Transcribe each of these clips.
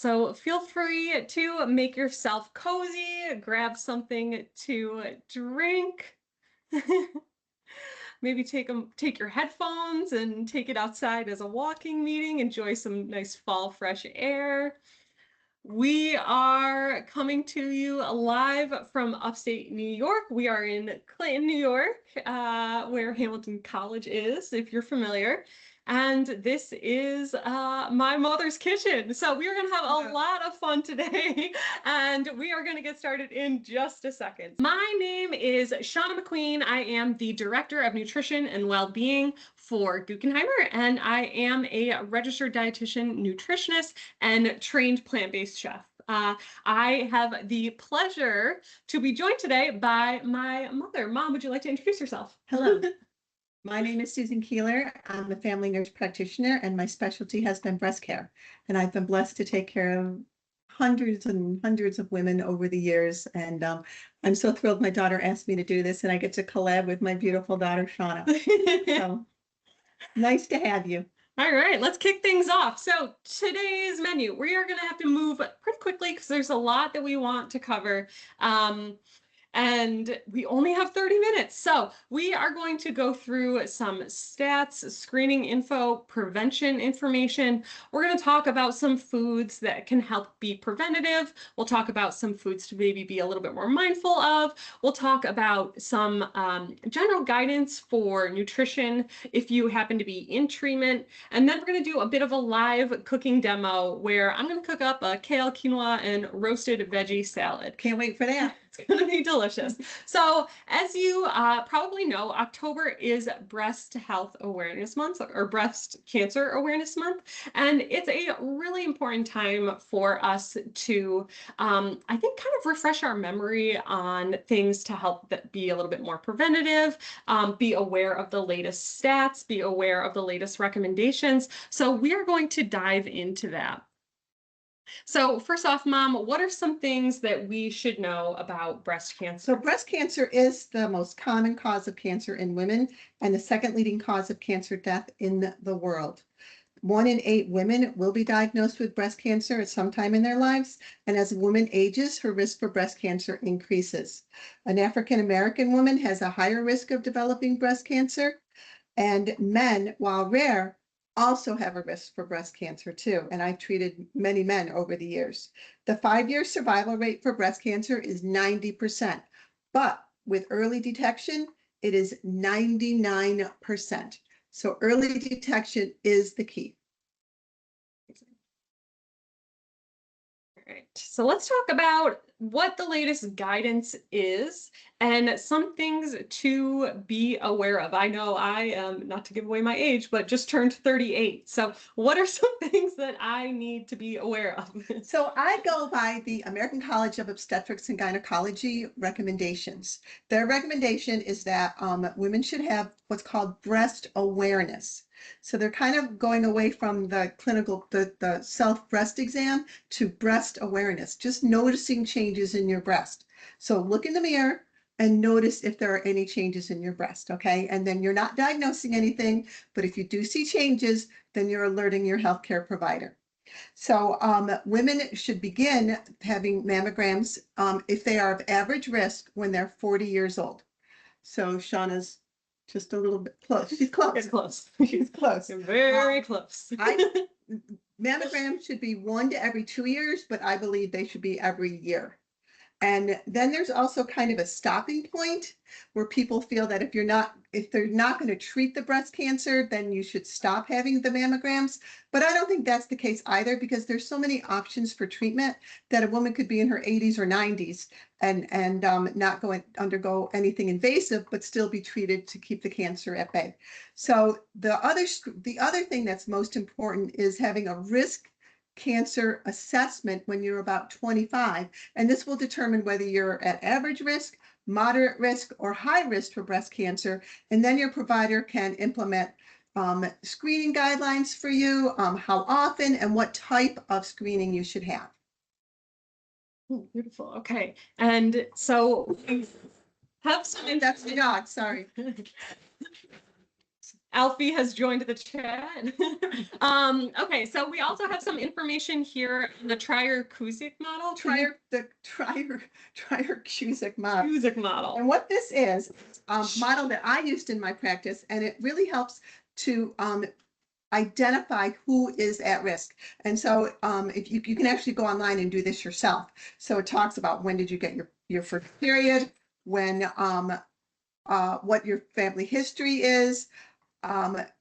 So feel free to make yourself cozy, grab something to drink. Maybe take your headphones and take it outside as a walking meeting. Enjoy some nice fall fresh air. We are coming to you live from upstate New York. We are in Clinton, New York, where Hamilton College is, if you're familiar. And this is my mother's kitchen. So we are going to have a lot of fun today, and we are going to get started in just a second. My name is Shauna McQueen. I am the Director of Nutrition and Wellbeing for Guckenheimer, and I am a registered dietitian, nutritionist, and trained plant-based chef. I have the pleasure to be joined today by my mother. Mom, would you like to introduce yourself? Hello. My name is Keeler. I'm a family nurse practitioner, and my specialty has been breast care. And I've been blessed to take care of hundreds and hundreds of women over the years. And I'm so thrilled my daughter asked me to do this, and I get to collab with my beautiful daughter, Shauna. So nice to have you. All right, let's kick things off. So today's menu, we are going to have to move pretty quickly because there's a lot that we want to cover. And we only have 30 minutes. So we are going to go through some stats, screening info, prevention information. We're going to talk about some foods that can help be preventative. We'll talk about some foods to maybe be a little bit more mindful of. We'll talk about some general guidance for nutrition if you happen to be in treatment. And then we're going to do a bit of a live cooking demo where I'm going to cook up a kale, quinoa, and roasted veggie salad. Can't wait for that. It's going to be delicious. So as you probably know, October is Breast Health Awareness Month or Breast Cancer Awareness Month. And it's a really important time for us to, I think, kind of refresh our memory on things to help that be a little bit more preventative, be aware of the latest stats, be aware of the latest recommendations. So we are going to dive into that. So first off, Mom, what are some things that we should know about breast cancer? So breast cancer is the most common cause of cancer in women and the second leading cause of cancer death in the world. 1 in 8 women will be diagnosed with breast cancer at some time in their lives, and as a woman ages, her risk for breast cancer increases. An African American woman has a higher risk of developing breast cancer, and men, while rare, also have a risk for breast cancer too. And I've treated many men over the years. The 5-year survival rate for breast cancer is 90%, but with early detection, it is 99%. So early detection is the key. All right, so let's talk about what the latest guidance is and some things to be aware of. I know I am, not to give away my age, but just turned 38. So what are some things that I need to be aware of? So I go by the American College of Obstetrics and Gynecology recommendations. Their recommendation is that women should have what's called breast awareness. So they're kind of going away from the clinical, the self breast exam to breast awareness, just noticing changes in your breast. So look in the mirror and notice if there are any changes in your breast, okay? And then you're not diagnosing anything, but if you do see changes, then you're alerting your healthcare provider. So women should begin having mammograms if they are of average risk when they're 40 years old. So Shauna's just a little bit close. She's close. It's close. She's close. Very close. Mammograms should be 1 to every 2 years, but I believe they should be every year. And then there's also kind of a stopping point where people feel that if they're not going to treat the breast cancer, then you should stop having the mammograms. But I don't think that's the case either, because there's so many options for treatment that a woman could be in her 80s or 90s and not undergo anything invasive, but still be treated to keep the cancer at bay. So the other thing that's most important is having a risk cancer assessment when you're about 25, and this will determine whether you're at average risk, moderate risk, or high risk for breast cancer, and then your provider can implement screening guidelines for you, how often and what type of screening you should have. Beautiful. Okay, and so we have some. That's the dog. Sorry. Alfie has joined the chat. Okay, so we also have some information here on the Trier-Cusick model. Trier-Cusick model. Cusick model. And what this is a model that I used in my practice, and it really helps to identify who is at risk. And so if you can actually go online and do this yourself. So it talks about when did you get your first period, when what your family history is.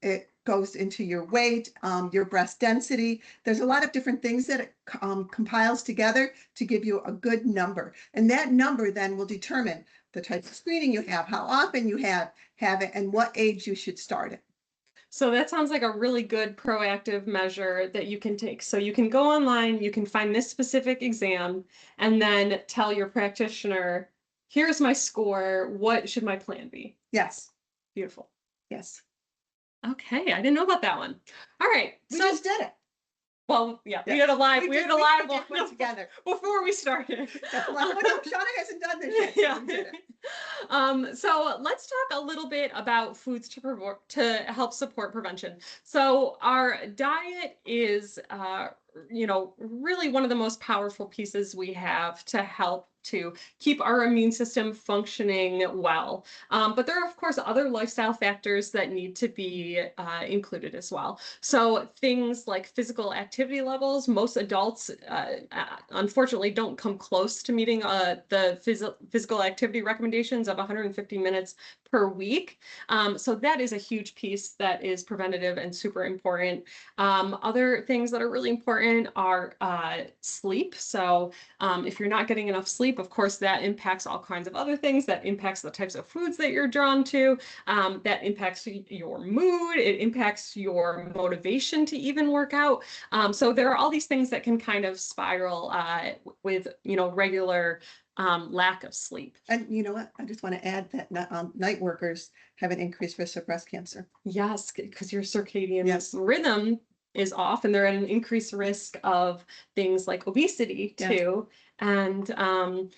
It goes into your weight, your breast density. There's a lot of different things that it compiles together to give you a good number. And that number then will determine the type of screening you have, how often you have it, and what age you should start it. So that sounds like a really good proactive measure that you can take. So you can go online, you can find this specific exam, and then tell your practitioner, here's my score, what should my plan be? Yes. Beautiful. Yes. Okay, I didn't know about that one. All right. We just did it. Well, yeah, we did a live one together before we started. Well, no, Shauna hasn't done this yet. Yeah. So let's talk a little bit about foods to help support prevention. So our diet is, really one of the most powerful pieces we have to help to keep our immune system functioning well. But there are, of course, other lifestyle factors that need to be included as well. So things like physical activity levels, most adults, unfortunately, don't come close to meeting the physical activity recommendations of 150 minutes per week. So that is a huge piece that is preventative and super important. Other things that are really important are sleep. So if you're not getting enough sleep, of course, that impacts all kinds of other things. That impacts the types of foods that you're drawn to. That impacts your mood. It impacts your motivation to even work out. So there are all these things that can kind of spiral with, regular lack of sleep. And you know what? I just want to add that night workers have an increased risk of breast cancer. Yes, because your circadian rhythm is off, and they're at an increased risk of things like obesity too. And so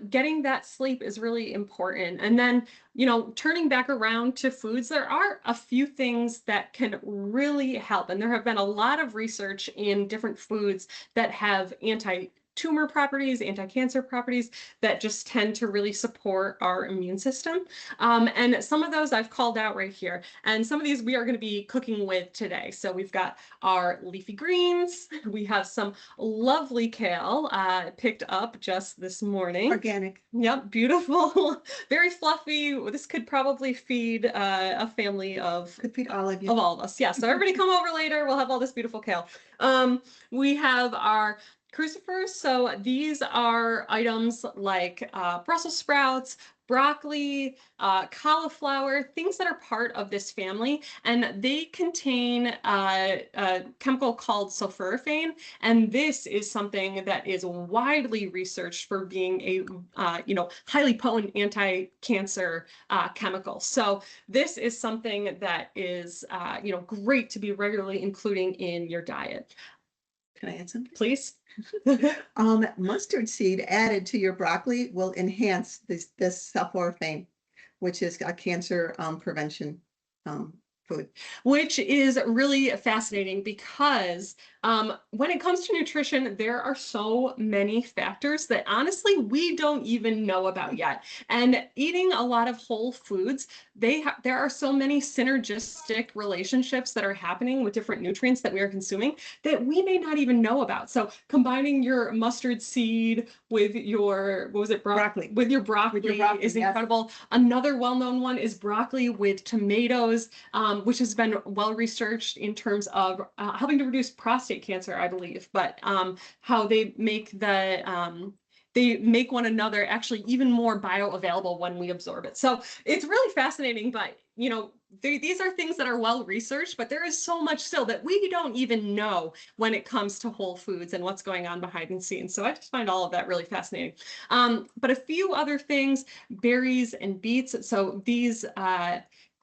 getting that sleep is really important. And then, turning back around to foods, there are a few things that can really help. And there have been a lot of research in different foods that have anti-tumor properties, anti-cancer properties that just tend to really support our immune system. And some of those I've called out right here. And some of these we are going to be cooking with today. So we've got our leafy greens. We have some lovely kale picked up just this morning. Organic. Yep, beautiful, very fluffy. This could probably feed a family of... Could feed all of you. Of all of us, yeah. So everybody come over later. We'll have all this beautiful kale. We have our crucifers. So these are items like Brussels sprouts, broccoli, cauliflower, things that are part of this family, and they contain a chemical called sulforaphane, and this is something that is widely researched for being a highly potent anti-cancer chemical. So this is something that is great to be regularly including in your diet. Can I add something? Please. Mustard seed added to your broccoli will enhance this sulforaphane, which is a cancer prevention food. Which is really fascinating because when it comes to nutrition, there are so many factors that honestly we don't even know about yet. And eating a lot of whole foods, there are so many synergistic relationships that are happening with different nutrients that we are consuming that we may not even know about. So combining your mustard seed with your, broccoli. With your broccoli is incredible. Yes. Another well-known one is broccoli with tomatoes, which has been well researched in terms of helping to reduce prostate cancer, I believe, but how they make one another actually even more bioavailable when we absorb it. So it's really fascinating, but these are things that are well researched, but there is so much still that we don't even know when it comes to whole foods and what's going on behind the scenes. So I just find all of that really fascinating. But a few other things, berries and beets. So these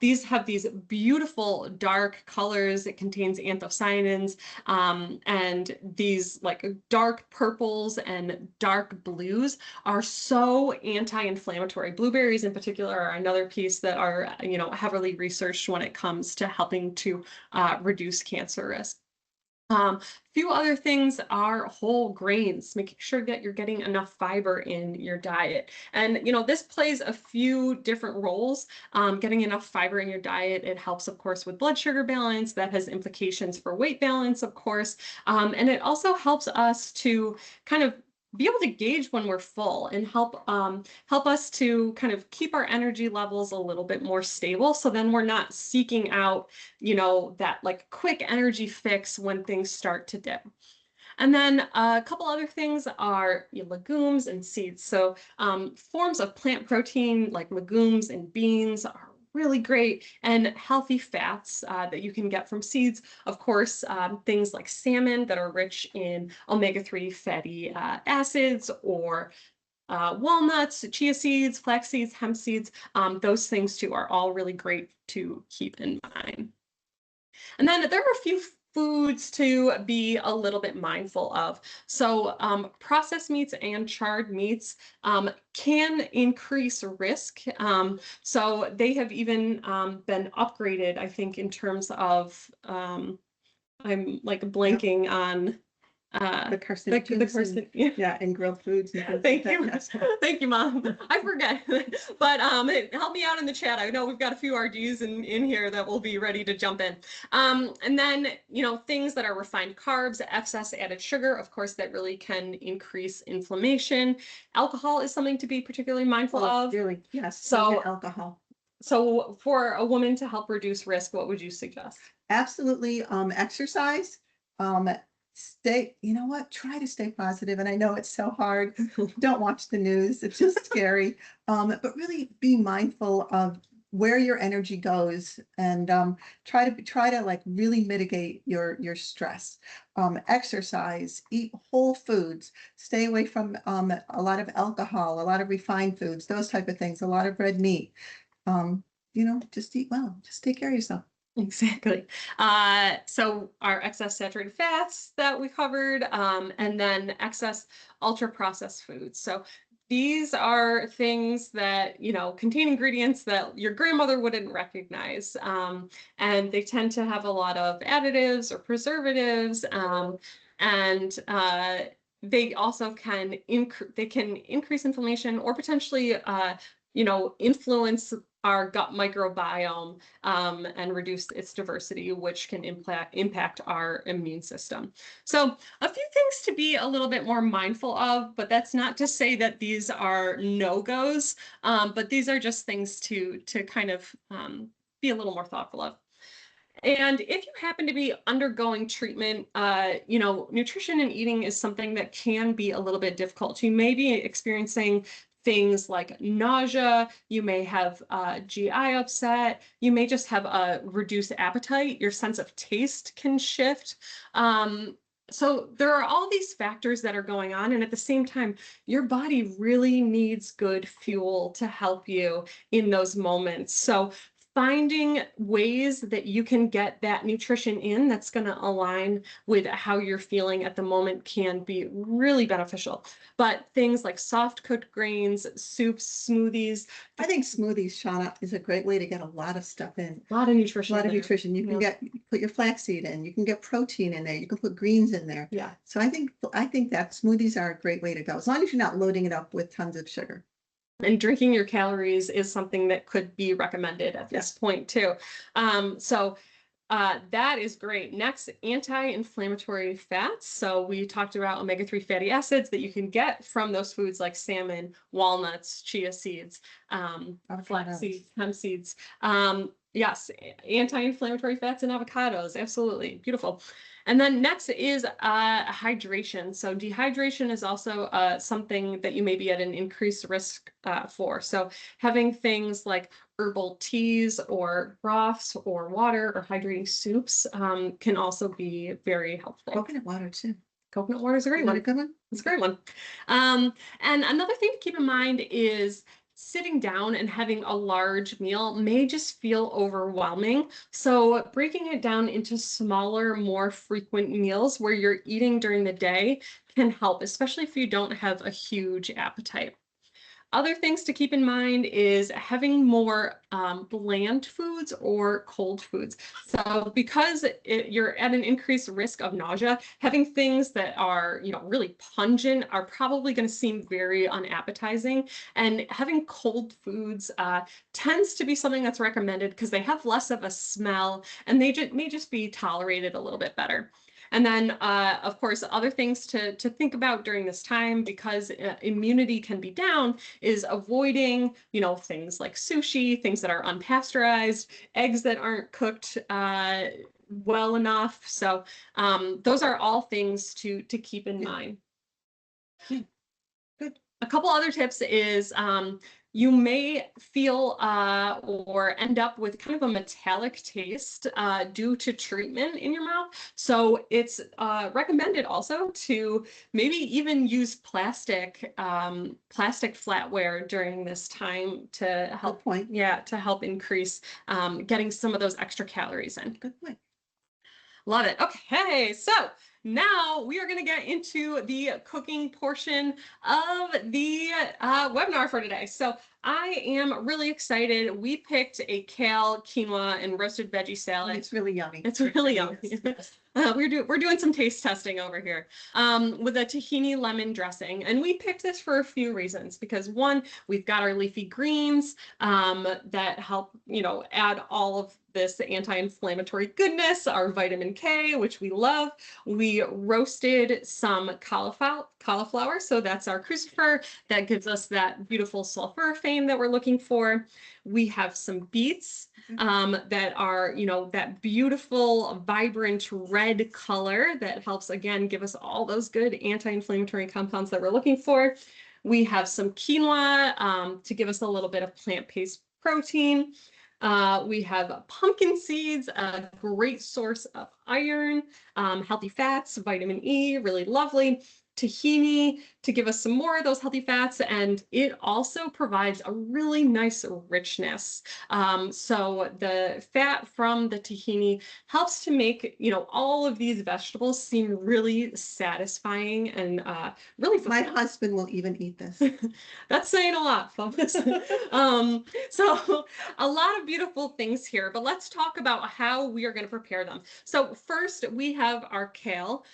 These have these beautiful dark colors. It contains anthocyanins, and these like dark purples and dark blues are so anti-inflammatory. Blueberries in particular are another piece that are, heavily researched when it comes to helping to reduce cancer risk. Few other things are whole grains, making sure that you're getting enough fiber in your diet. And, this plays a few different roles. Getting enough fiber in your diet, it helps, of course, with blood sugar balance. That has implications for weight balance, of course. And it also helps us to kind of be able to gauge when we're full and help us to kind of keep our energy levels a little bit more stable. So then we're not seeking out, that like quick energy fix when things start to dip. And then a couple other things are legumes and seeds. So forms of plant protein like legumes and beans are really great, and healthy fats that you can get from seeds. Of course, things like salmon that are rich in omega-3 fatty acids, or walnuts, chia seeds, flax seeds, hemp seeds. Those things too are all really great to keep in mind. And then there are a few foods to be a little bit mindful of. So processed meats and charred meats can increase risk. So they have even been upgraded, I think, in terms of, I'm like blanking on The carcinogens and, yeah. and grilled foods and things Thank like you. that. Yes. Thank you, Mom. I forget. But help me out in the chat. I know we've got a few RDs in here that will be ready to jump in. And then, things that are refined carbs, excess added sugar, of course, that really can increase inflammation. Alcohol is something to be particularly mindful of. Really, yes. So alcohol. So for a woman to help reduce risk, what would you suggest? Absolutely. Exercise. Try to stay positive. And I know it's so hard. Don't watch the news. It's just scary. But really be mindful of where your energy goes, and try to like really mitigate your stress. Exercise, eat whole foods, stay away from a lot of alcohol, a lot of refined foods, those type of things, a lot of red meat. Just eat well, just take care of yourself. Exactly. So our excess saturated fats that we covered, and then excess ultra processed foods. So these are things that, contain ingredients that your grandmother wouldn't recognize. And they tend to have a lot of additives or preservatives. And they also can increase inflammation, or potentially, influence our gut microbiome, and reduce its diversity, which can impact our immune system. So a few things to be a little bit more mindful of, but that's not to say that these are no-goes, but these are just things to kind of be a little more thoughtful of. And if you happen to be undergoing treatment, nutrition and eating is something that can be a little bit difficult. You may be experiencing things like nausea, you may have GI upset, you may just have a reduced appetite, your sense of taste can shift. So there are all these factors that are going on, and at the same time, your body really needs good fuel to help you in those moments. So finding ways that you can get that nutrition in that's going to align with how you're feeling at the moment can be really beneficial. But things like soft cooked grains, soups, smoothies. I think smoothies, Shauna, is a great way to get a lot of stuff in. A lot of nutrition. A lot of nutrition. You can put your flaxseed in. You can get protein in there. You can put greens in there. Yeah. So I think that smoothies are a great way to go, as long as you're not loading it up with tons of sugar. And drinking your calories is something that could be recommended at this point too. So that is great. Next, anti-inflammatory fats. So we talked about omega-3 fatty acids that you can get from those foods like salmon, walnuts, chia seeds, flax seeds, hemp seeds. Yes, anti-inflammatory fats in avocados. Absolutely. Beautiful. And then next is hydration. So dehydration is also something that you may be at an increased risk for. So having things like herbal teas or broths or water or hydrating soups can also be very helpful. Coconut water too. Coconut water is a great one. Good one. It's a great one. And another thing to keep in mind is sitting down and having a large meal may just feel overwhelming. So breaking it down into smaller, more frequent meals where you're eating during the day can help, especially if you don't have a huge appetite. Other things to keep in mind is having more bland foods or cold foods. So because you're at an increased risk of nausea, having things that are, really pungent are probably going to seem very unappetizing. And having cold foods tends to be something that's recommended because they have less of a smell and they may just be tolerated a little bit better. And then, of course, other things to think about during this time because immunity can be down is avoiding, things like sushi, things that are unpasteurized, eggs that aren't cooked well enough. So those are all things to keep in mind. Good. A couple other tips is you may feel or end up with kind of a metallic taste due to treatment in your mouth. So it's recommended also to maybe even use plastic flatware during this time to help. Good point. Yeah, to help increase getting some of those extra calories in. Good point. Love it. Okay, so now we are going to get into the cooking portion of the webinar for today. So I am really excited. We picked a kale, quinoa, and roasted veggie salad. It's really yummy. It's really yummy. We're doing some taste testing over here with a tahini lemon dressing. And we picked this for a few reasons because one, we've got our leafy greens that help, add all of this anti-inflammatory goodness, our vitamin K, which we love. We roasted some cauliflower. So that's our crucifer that gives us that beautiful sulforaphane that we're looking for. We have some beets that are, that beautiful, vibrant red color that helps, again, give us all those good anti-inflammatory compounds that we're looking for. We have some quinoa to give us a little bit of plant-based protein. We have pumpkin seeds, a great source of iron, healthy fats, vitamin E, really lovely. Tahini to give us some more of those healthy fats, and it also provides a really nice richness. So the fat from the tahini helps to make, all of these vegetables seem really satisfying and really My fulfilling. husband will even eat this. That's saying a lot, folks. So a lot of beautiful things here, but let's talk about how we are going to prepare them. So first we have our kale.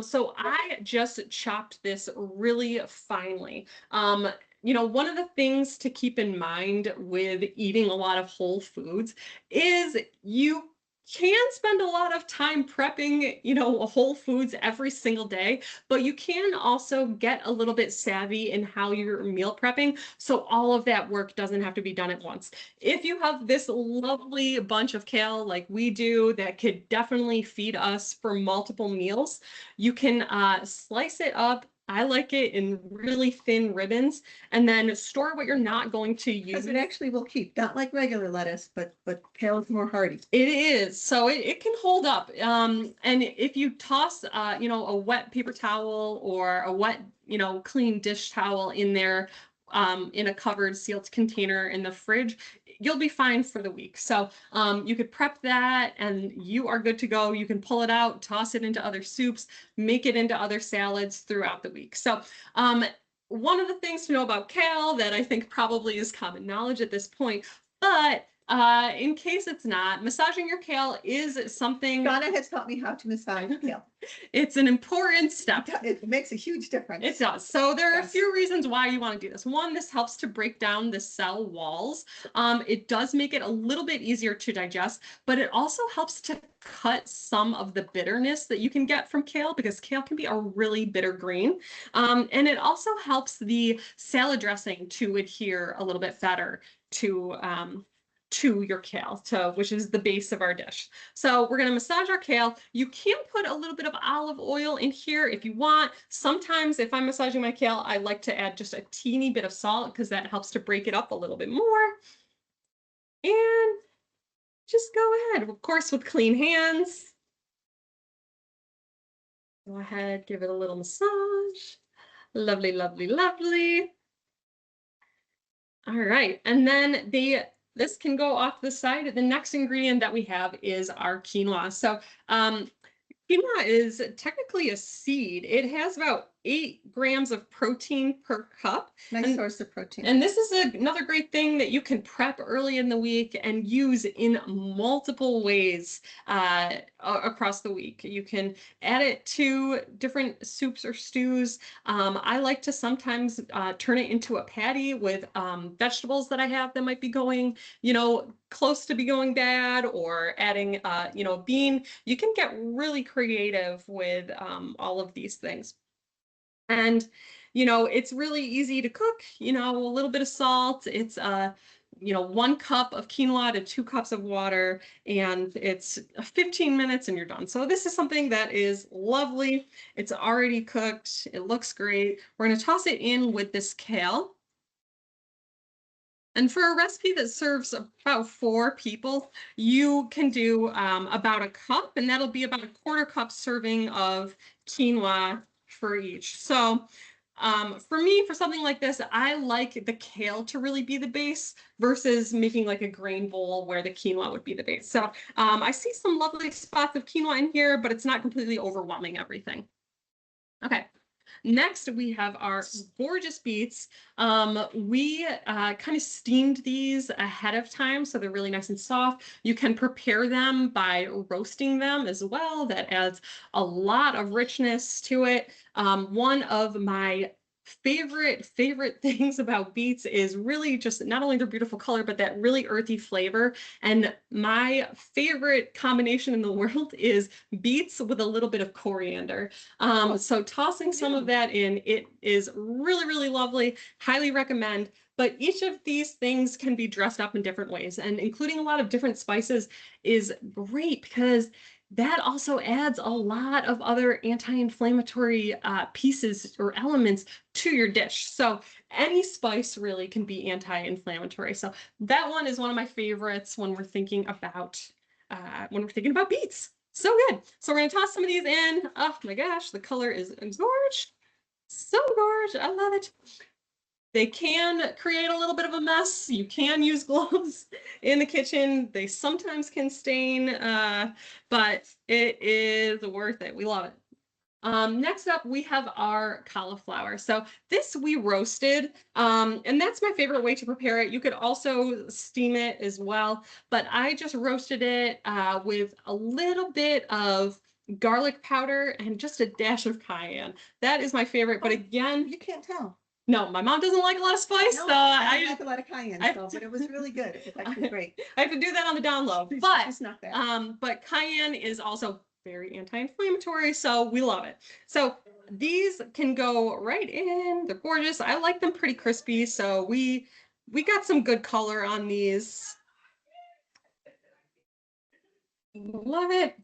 So I just chopped this really finely. One of the things to keep in mind with eating a lot of whole foods is you can spend a lot of time prepping, whole foods every single day, but you can also get a little bit savvy in how you're meal prepping. So all of that work doesn't have to be done at once. If you have this lovely bunch of kale like we do that could definitely feed us for multiple meals, you can slice it up. I like it in really thin ribbons and then store what you're not going to use. Because it actually will keep, not like regular lettuce, but kale is more hardy. It is. So it can hold up. And if you toss, a wet paper towel or a wet, clean dish towel in there, in a covered sealed container in the fridge, you'll be fine for the week. So you could prep that and you are good to go. You can pull it out, toss it into other soups, make it into other salads throughout the week. So one of the things to know about kale that I think probably is common knowledge at this point, but in case it's not, massaging your kale is something. Shauna has taught me how to massage kale. It's an important step. It makes a huge difference. It does. So there are Yes. a few reasons why you want to do this. One, this helps to break down the cell walls. It does make it a little bit easier to digest, but it also helps to cut some of the bitterness that you can get from kale because kale can be a really bitter green. And it also helps the salad dressing to adhere a little bit better to your kale, which is the base of our dish. So we're going to massage our kale. You can put a little bit of olive oil in here if you want. Sometimes if I'm massaging my kale, I like to add just a teeny bit of salt because that helps to break it up a little bit more. And just go ahead, of course, with clean hands. Go ahead, give it a little massage. Lovely, lovely, lovely. All right. And then this can go off the side. The next ingredient that we have is our quinoa. So quinoa is technically a seed. It has about 8 grams of protein per cup. Nice And source of protein. and this is another great thing that you can prep early in the week and use in multiple ways across the week. You can add it to different soups or stews. I like to sometimes turn it into a patty with vegetables that I have that might be going, close to be going bad, or adding, bean. You can get really creative with all of these things. And, it's really easy to cook, a little bit of salt. It's 1 cup of quinoa to 2 cups of water, and it's 15 minutes and you're done. So this is something that is lovely. It's already cooked. It looks great. We're going to toss it in with this kale. And for a recipe that serves about 4 people, you can do about a cup, and that'll be about a 1/4 cup serving of quinoa for each. So for me, for something like this, I like the kale to really be the base versus making like a grain bowl where the quinoa would be the base. So I see some lovely spots of quinoa in here, but it's not completely overwhelming everything. Okay. Next, we have our gorgeous beets. We kind of steamed these ahead of time, so they're really nice and soft. You can prepare them by roasting them as well. That adds a lot of richness to it. One of my favorite things about beets is really just not only their beautiful color, but that really earthy flavor. And my favorite combination in the world is beets with a little bit of coriander. So tossing some of that in, it is really, really lovely. Highly recommend. But each of these things can be dressed up in different ways, and including a lot of different spices is great because that also adds a lot of other anti-inflammatory pieces or elements to your dish. So any spice really can be anti-inflammatory. So that one is one of my favorites when we're thinking about beets. So good. So we're gonna toss some of these in. Oh my gosh, the color is gorge. So gorge. I love it. They can create a little bit of a mess. You can use gloves in the kitchen. They sometimes can stain, but it is worth it. We love it. Next up, we have our cauliflower. So this we roasted, and that's my favorite way to prepare it. You could also steam it as well, but I just roasted it with a little bit of garlic powder and just a dash of cayenne. That is my favorite, but again, You can't tell. no, my mom doesn't like a lot of spice, No, so I like a lot of cayenne, but it was really good. It was actually great. I have to do that on the down low. It's not bad. But cayenne is also very anti-inflammatory, so we love it. So these can go right in. They're gorgeous. I like them pretty crispy, so we got some good color on these. Love it.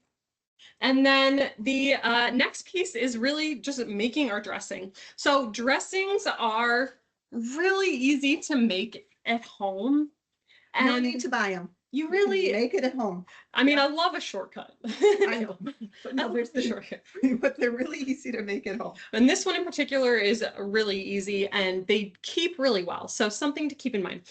And then the next piece is really just making our dressing. So dressings are really easy to make at home. And no need to buy them. You really make it at home. I mean, I love a shortcut. I know, but no, there's the shortcut. but they're really easy to make at home. And this one in particular is really easy, and they keep really well. So something to keep in mind.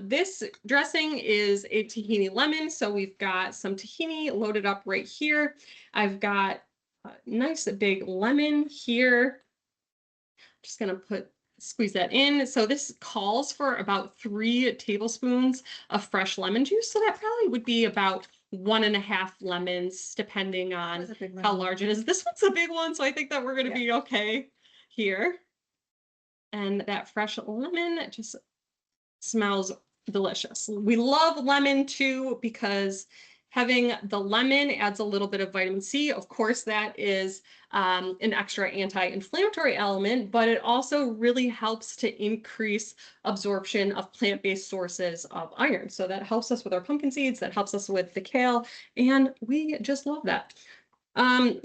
This dressing is a tahini lemon. So we've got some tahini loaded up right here. I've got a nice big lemon here. Just gonna squeeze that in. So this calls for about 3 tablespoons of fresh lemon juice. So that probably would be about 1.5 lemons, depending on how large it is. This one's a big one, so I think that we're gonna be okay here. And that fresh lemon just smells delicious. We love lemon too because having the lemon adds a little bit of vitamin C. Of course, that is an extra anti-inflammatory element, but it also really helps to increase absorption of plant-based sources of iron. So that helps us with our pumpkin seeds, that helps us with the kale, and we just love that.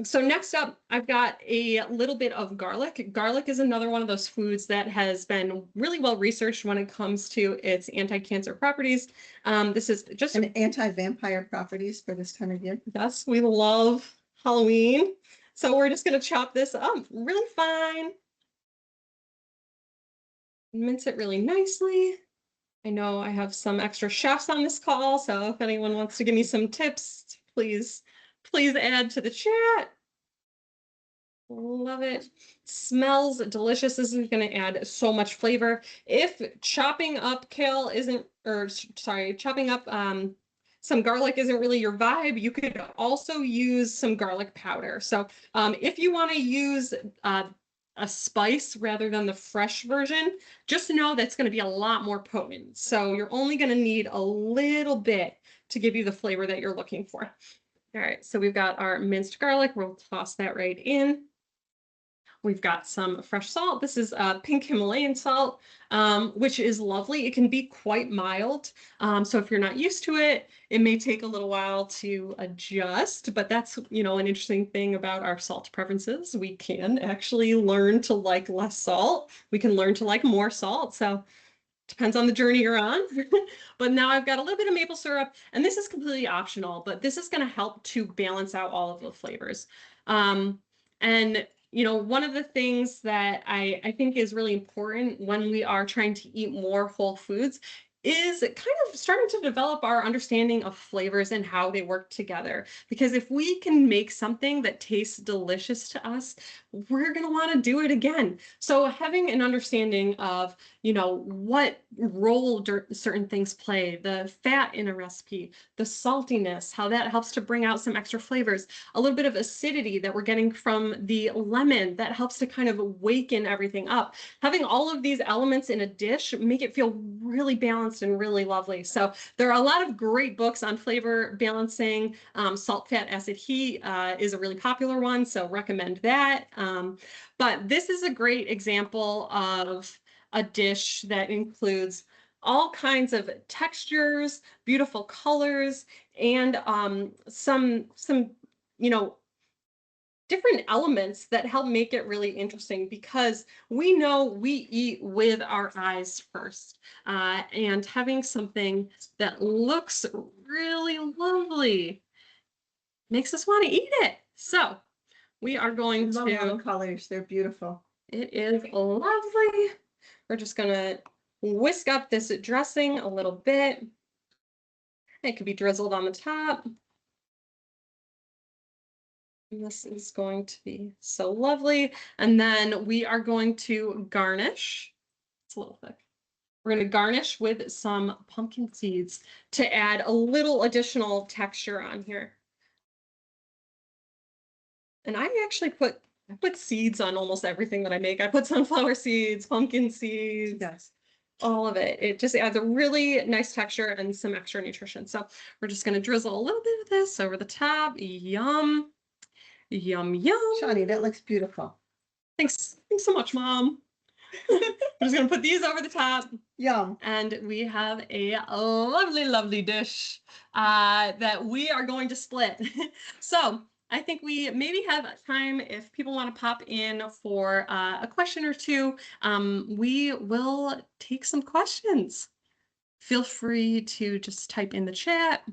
So next up, I've got a little bit of garlic. Garlic is another one of those foods that has been really well researched when it comes to its anti-cancer properties. This is just an anti-vampire properties for this time of year. Yes, we love Halloween. So we're just gonna chop this up really fine. Mince it really nicely. I know I have some extra chefs on this call, so if anyone wants to give me some tips, please add to the chat. Love it. Smells delicious. This is going to add so much flavor. If chopping up kale isn't, or sorry, chopping up some garlic isn't really your vibe, you could also use some garlic powder. So if you want to use a spice rather than the fresh version, just know that's going to be a lot more potent. So you're only going to need a little bit to give you the flavor that you're looking for. All right, so we've got our minced garlic. We'll toss that right in. We've got some fresh salt. This is pink Himalayan salt, which is lovely. It can be quite mild. So if you're not used to it, it may take a little while to adjust, but that's, an interesting thing about our salt preferences. We can actually learn to like less salt. We can learn to like more salt. So depends on the journey you're on. But now I've got a little bit of maple syrup, and this is completely optional, but this is going to help to balance out all of the flavors. And one of the things that I think is really important when we are trying to eat more whole foods is kind of starting to develop our understanding of flavors and how they work together. Because if we can make something that tastes delicious to us, we're going to want to do it again. So having an understanding of, what role certain things play, the fat in a recipe, the saltiness, how that helps to bring out some extra flavors, a little bit of acidity that we're getting from the lemon that helps to kind of waken everything up. Having all of these elements in a dish make it feel really balanced and really lovely. So there are a lot of great books on flavor balancing. Salt, fat, acid, heat is a really popular one, so recommend that. But this is a great example of a dish that includes all kinds of textures, beautiful colors, and some different elements that help make it really interesting, because we know we eat with our eyes first, and having something that looks really lovely makes us want to eat it. So we are going I love all the to, colors. They're beautiful. it is lovely. We're just gonna whisk up this dressing a little bit. It could be drizzled on the top. And this is going to be so lovely. And then we are going to garnish. It's a little thick. We're going to garnish with some pumpkin seeds to add a little additional texture on here. And I actually put seeds on almost everything that I make. I put sunflower seeds, pumpkin seeds. Yes. All of it. It just adds a really nice texture and some extra nutrition. So we're just going to drizzle a little bit of this over the top. Yum. Yum, yum. Shawnee, that looks beautiful. Thanks so much, Mom. I'm just going to put these over the top. Yum. And we have a lovely, lovely dish that we are going to split. So I think we maybe have time if people want to pop in for a question or two. We will take some questions. Feel free to just type in the chat.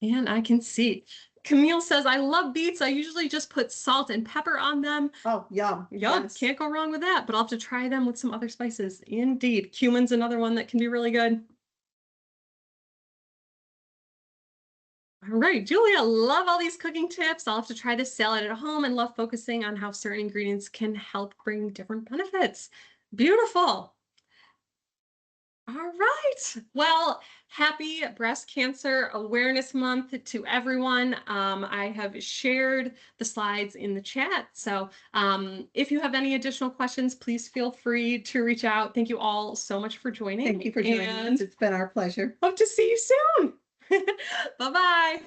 And I can see. Camille says, I love beets. I usually just put salt and pepper on them. Oh, yum. Yum. Yes. Can't go wrong with that, but I'll have to try them with some other spices. Indeed. Cumin's another one that can be really good. All right, Julia, love all these cooking tips. I'll have to try this salad at home and love focusing on how certain ingredients can help bring different benefits. Beautiful. All right. Well, happy Breast Cancer Awareness Month to everyone. I have shared the slides in the chat. So if you have any additional questions, please feel free to reach out. Thank you all so much for joining. Thank you for joining us. It's been our pleasure. Hope to see you soon. Bye-bye.